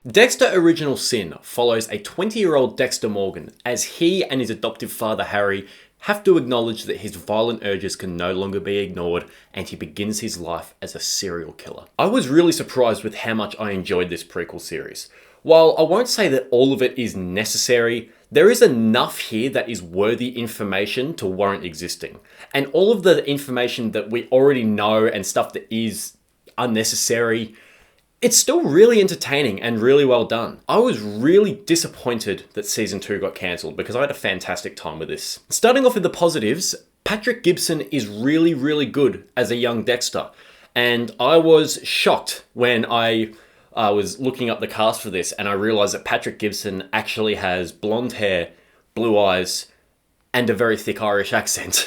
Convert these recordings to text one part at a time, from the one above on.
Dexter Original Sin follows a 20-year-old Dexter Morgan as he and his adoptive father Harry have to acknowledge that his violent urges can no longer be ignored, and he begins his life as a serial killer. I was really surprised with how much I enjoyed this prequel series. While I won't say that all of it is necessary, there is enough here that is worthy information to warrant existing. And all of the information that we already know and stuff that is unnecessary, it's still really entertaining and really well done. I was really disappointed that season 2 got cancelled because I had a fantastic time with this. Starting off with the positives, Patrick Gibson is really, really good as a young Dexter. And I was shocked when I was looking up the cast for this and I realised that Patrick Gibson actually has blonde hair, blue eyes, and a very thick Irish accent.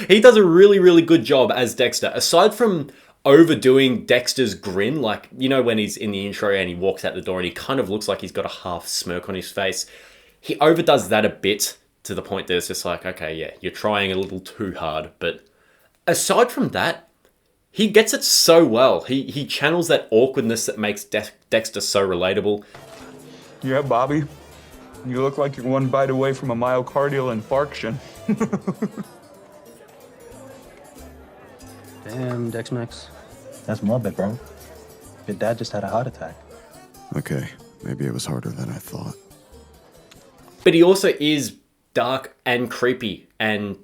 He does a really, really good job as Dexter. Aside from overdoing Dexter's grin, like, you know, when he's in the intro and he walks out the door and he kind of looks like he's got a half smirk on his face. He overdoes that a bit to the point that it's just like, okay, yeah, you're trying a little too hard. But aside from that, he gets it so well. He channels that awkwardness that makes Dexter so relatable. Yeah, Bobby. You look like you're one bite away from a myocardial infarction. Damn, Dex-Mex. That's morbid, bro. Your dad just had a heart attack. Okay, maybe it was harder than I thought. But he also is dark and creepy and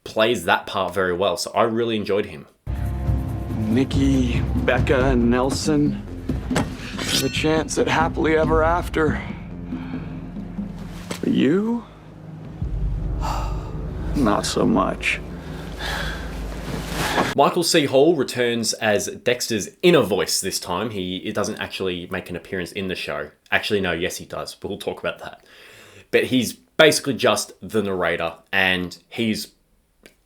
plays that part very well, so I really enjoyed him. Nikki, Becca, and Nelson. The chance at happily ever after. But you? Not so much. Michael C. Hall returns as Dexter's inner voice this time. He doesn't actually make an appearance in the show. Actually, no, yes he does, but we'll talk about that. But he's basically just the narrator, and he's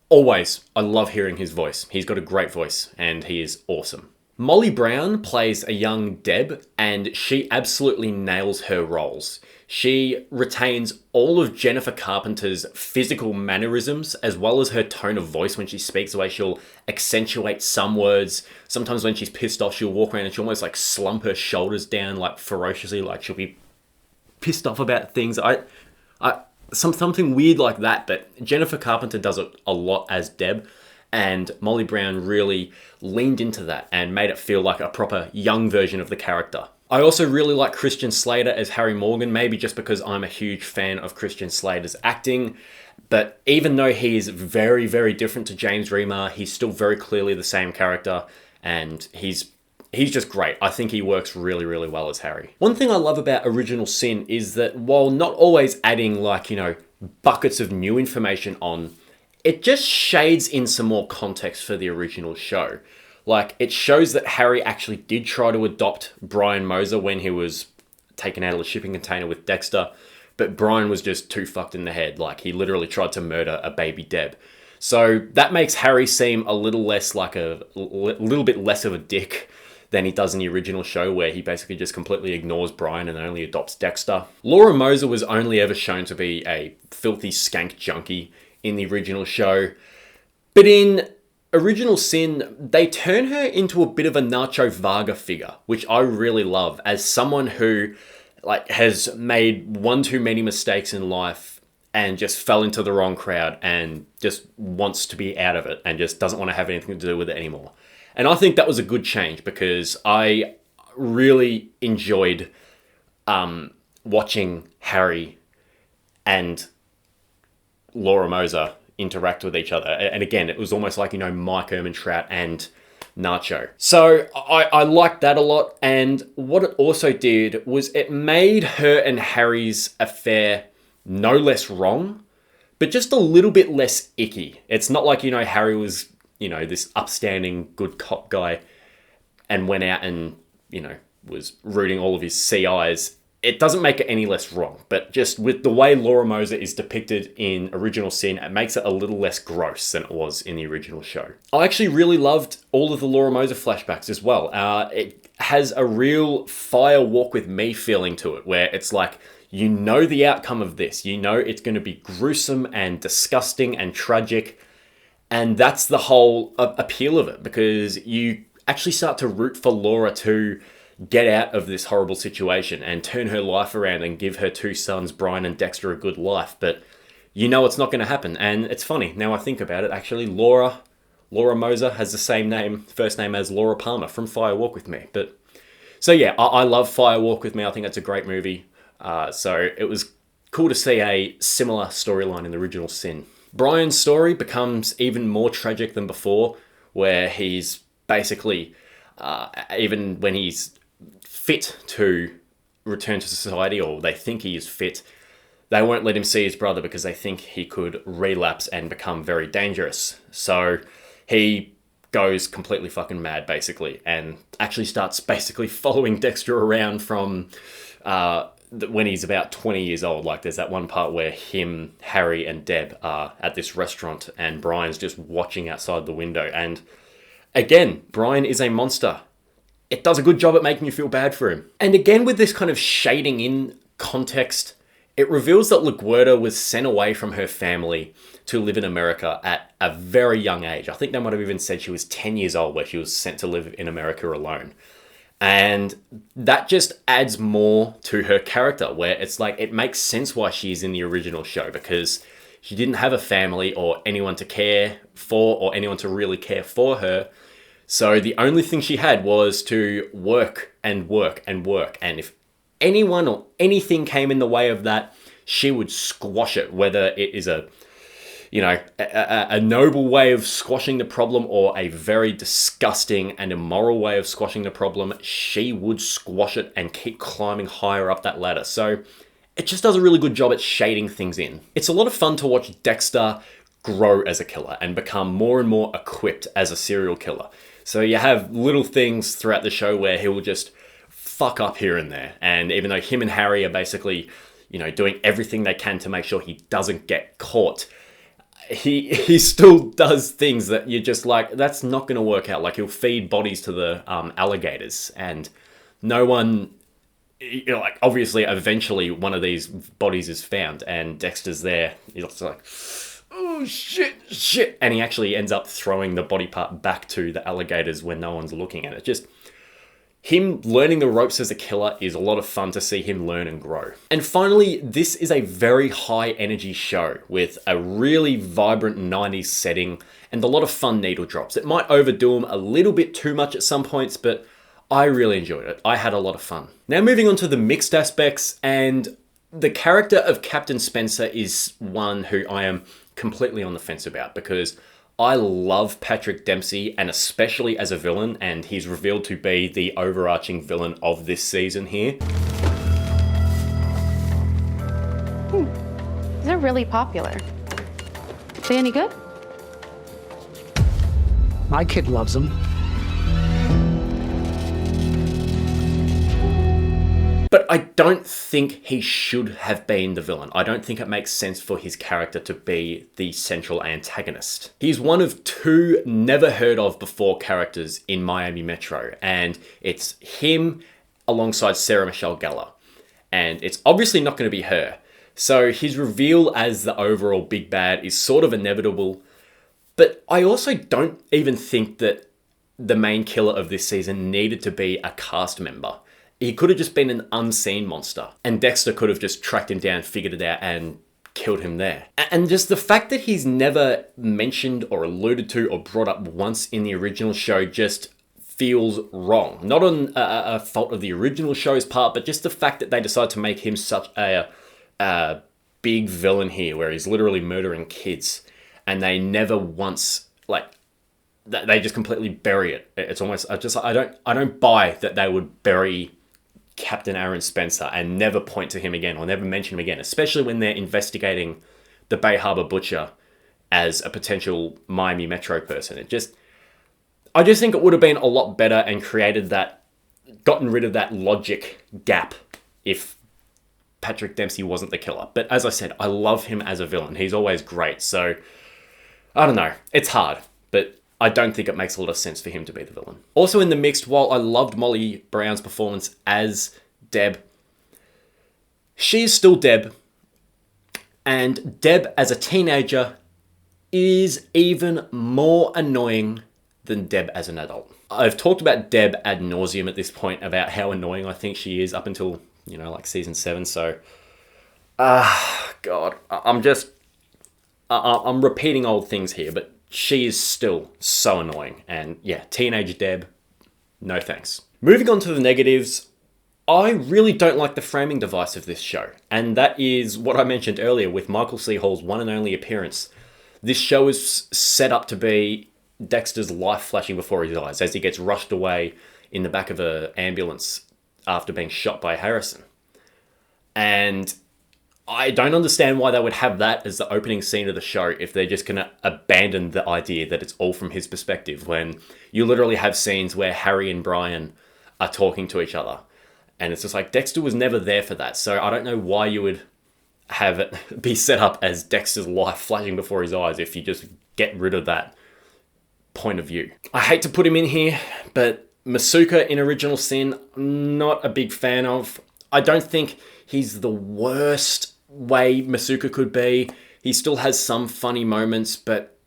always, I love hearing his voice. He's got a great voice, and he is awesome. Molly Brown plays a young Deb, and she absolutely nails her roles. She retains all of Jennifer Carpenter's physical mannerisms, as well as her tone of voice when she speaks. The way she'll accentuate some words. Sometimes when she's pissed off, she'll walk around and she'll almost like slump her shoulders down, like ferociously, like she'll be pissed off about things. Something weird like that, but Jennifer Carpenter does it a lot as Deb, and Molly Brown really leaned into that and made it feel like a proper young version of the character. I also really like Christian Slater as Harry Morgan, maybe just because I'm a huge fan of Christian Slater's acting, but even though he is very, very different to James Remar, he's still very clearly the same character, and he's just great. I think he works really, really well as Harry. One thing I love about Original Sin is that while not always adding, like, you know, buckets of new information on, it just shades in some more context for the original show. Like, it shows that Harry actually did try to adopt Brian Moser when he was taken out of the shipping container with Dexter, but Brian was just too fucked in the head. Like, he literally tried to murder a baby Deb. So that makes Harry seem a little less like a little bit less of a dick than he does in the original show, where he basically just completely ignores Brian and only adopts Dexter. Laura Moser was only ever shown to be a filthy skank junkie in the original show, but in Original Sin, they turn her into a bit of a Nacho Varga figure, which I really love, as someone who like has made one too many mistakes in life and just fell into the wrong crowd and just wants to be out of it and just doesn't want to have anything to do with it anymore. And I think that was a good change because I really enjoyed watching Harry and Laura Moser interact with each other. And again, it was almost like, you know, Mike Ehrmantraut and Nacho. So I liked that a lot. And what it also did was it made her and Harry's affair no less wrong, but just a little bit less icky. It's not like, you know, Harry was, you know, this upstanding good cop guy and went out and, you know, was rooting all of his CIs. It doesn't make it any less wrong, but just with the way Laura Moser is depicted in Original Sin, it makes it a little less gross than it was in the original show. I actually really loved all of the Laura Moser flashbacks as well. It has a real Fire Walk With Me feeling to it, where it's like, you know the outcome of this. You know it's going to be gruesome and disgusting and tragic, and that's the whole appeal of it, because you actually start to root for Laura to get out of this horrible situation and turn her life around and give her two sons, Brian and Dexter, a good life. But you know it's not going to happen. And it's funny, now I think about it, actually, Laura Moser has the same first name as Laura Palmer from Fire Walk With Me. But so yeah, I love Fire Walk With Me. I think that's a great movie. So it was cool to see a similar storyline in the original Sin. Brian's story becomes even more tragic than before, where he's basically, even when he's fit to return to society, or they think he is fit, they won't let him see his brother because they think he could relapse and become very dangerous. So he goes completely fucking mad, basically, and actually starts basically following Dexter around from when he's about 20 years old. Like, there's that one part where him, Harry, and Deb are at this restaurant, and Brian's just watching outside the window. And again, Brian is a monster. It does a good job at making you feel bad for him. And again, with this kind of shading in context, it reveals that LaGuerta was sent away from her family to live in America at a very young age. I think they might have even said she was 10 years old where she was sent to live in America alone. And that just adds more to her character, where it's like, it makes sense why she's in the original show, because she didn't have a family or anyone to care for, or anyone to really care for her. So the only thing she had was to work and work and work. And if anyone or anything came in the way of that, she would squash it, whether it is a noble way of squashing the problem or a very disgusting and immoral way of squashing the problem. She would squash it and keep climbing higher up that ladder. So it just does a really good job at shading things in. It's a lot of fun to watch Dexter grow as a killer and become more and more equipped as a serial killer. So you have little things throughout the show where he will just fuck up here and there. And even though him and Harry are basically, doing everything they can to make sure he doesn't get caught, he still does things that you're just like, that's not going to work out. Like, he'll feed bodies to the alligators, and no one, obviously, eventually one of these bodies is found, and Dexter's there. He's like, oh, shit. And he actually ends up throwing the body part back to the alligators when no one's looking at it. Just him learning the ropes as a killer is a lot of fun to see him learn and grow. And finally, this is a very high energy show with a really vibrant 90s setting and a lot of fun needle drops. It might overdo them a little bit too much at some points, but I really enjoyed it. I had a lot of fun. Now moving on to the mixed aspects, and the character of Captain Spencer is one who I am completely on the fence about, because I love Patrick Dempsey, and especially as a villain, and he's revealed to be the overarching villain of this season here. They're really popular. They any good? My kid loves them. But I don't think he should have been the villain. I don't think it makes sense for his character to be the central antagonist. He's one of two never heard of before characters in Miami Metro, and it's him alongside Sarah Michelle Gellar. And it's obviously not going to be her. So his reveal as the overall big bad is sort of inevitable. But I also don't even think that the main killer of this season needed to be a cast member. He could have just been an unseen monster, and Dexter could have just tracked him down, figured it out, and killed him there. And just the fact that he's never mentioned or alluded to or brought up once in the original show just feels wrong. Not on a fault of the original show's part, but just the fact that they decide to make him such a big villain here, where he's literally murdering kids, and they never once, they just completely bury it. It's almost, I don't buy that they would bury Captain Aaron Spencer and never point to him again or never mention him again, especially when they're investigating the Bay Harbor Butcher as a potential Miami Metro person. I just think it would have been a lot better and gotten rid of that logic gap if Patrick Dempsey wasn't the killer. But as I said, I love him as a villain. He's always great. So, I don't know. It's hard, but I don't think it makes a lot of sense for him to be the villain. Also in the mixed, while I loved Molly Brown's performance as Deb, she is still Deb. And Deb as a teenager is even more annoying than Deb as an adult. I've talked about Deb ad nauseum at this point about how annoying I think she is up until, you know, like season 7. So, God, I'm repeating old things here, but she is still so annoying. And yeah, teenage Deb, no thanks. Moving on to the negatives, I really don't like the framing device of this show. And that is what I mentioned earlier with Michael C. Hall's one and only appearance. This show is set up to be Dexter's life flashing before his eyes as he gets rushed away in the back of an ambulance after being shot by Harrison. And I don't understand why they would have that as the opening scene of the show if they're just going to abandon the idea that it's all from his perspective, when you literally have scenes where Harry and Brian are talking to each other. And it's just like, Dexter was never there for that. So I don't know why you would have it be set up as Dexter's life flashing before his eyes if you just get rid of that point of view. I hate to put him in here, but Masuka in Original Sin, not a big fan of. I don't think he's the worst way Masuka could be. He still has some funny moments, but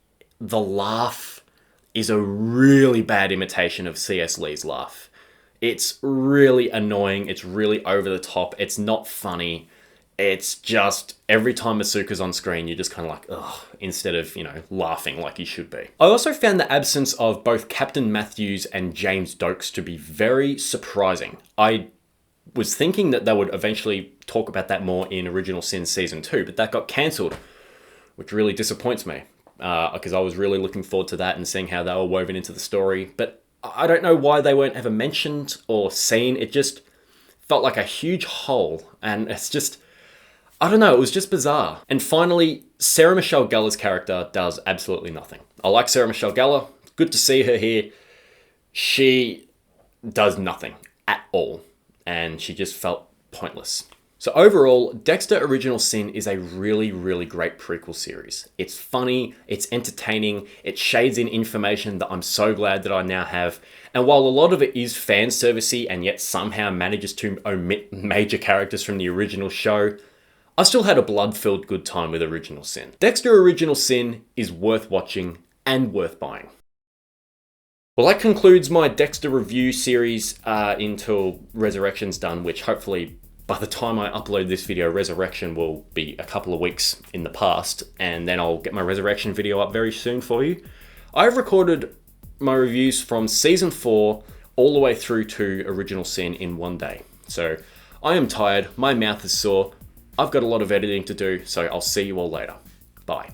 the laugh is a really bad imitation of C.S. Lee's laugh. It's really annoying. It's really over the top. It's not funny. It's just every time Masuka's on screen, you're just kind of like, ugh, instead of, you know, laughing like you should be. I also found the absence of both Captain Matthews and James Dokes to be very surprising. I was thinking that they would eventually talk about that more in Original Sin Season 2, but that got cancelled, which really disappoints me, because I was really looking forward to that and seeing how they were woven into the story. But I don't know why they weren't ever mentioned or seen. It just felt like a huge hole, and it's just, I don't know, it was just bizarre. And finally, Sarah Michelle Gellar's character does absolutely nothing. I like Sarah Michelle Gellar. Good to see her here. She does nothing at all, and she just felt pointless. So overall, Dexter Original Sin is a really, really great prequel series. It's funny, it's entertaining, it shades in information that I'm so glad that I now have. And while a lot of it is fan servicey and yet somehow manages to omit major characters from the original show, I still had a blood-filled good time with Original Sin. Dexter Original Sin is worth watching and worth buying. Well, that concludes my Dexter review series until Resurrection's done, which hopefully by the time I upload this video, Resurrection will be a couple of weeks in the past, and then I'll get my Resurrection video up very soon for you. I've recorded my reviews from Season 4 all the way through to Original Sin in one day. So I am tired, my mouth is sore, I've got a lot of editing to do, so I'll see you all later. Bye.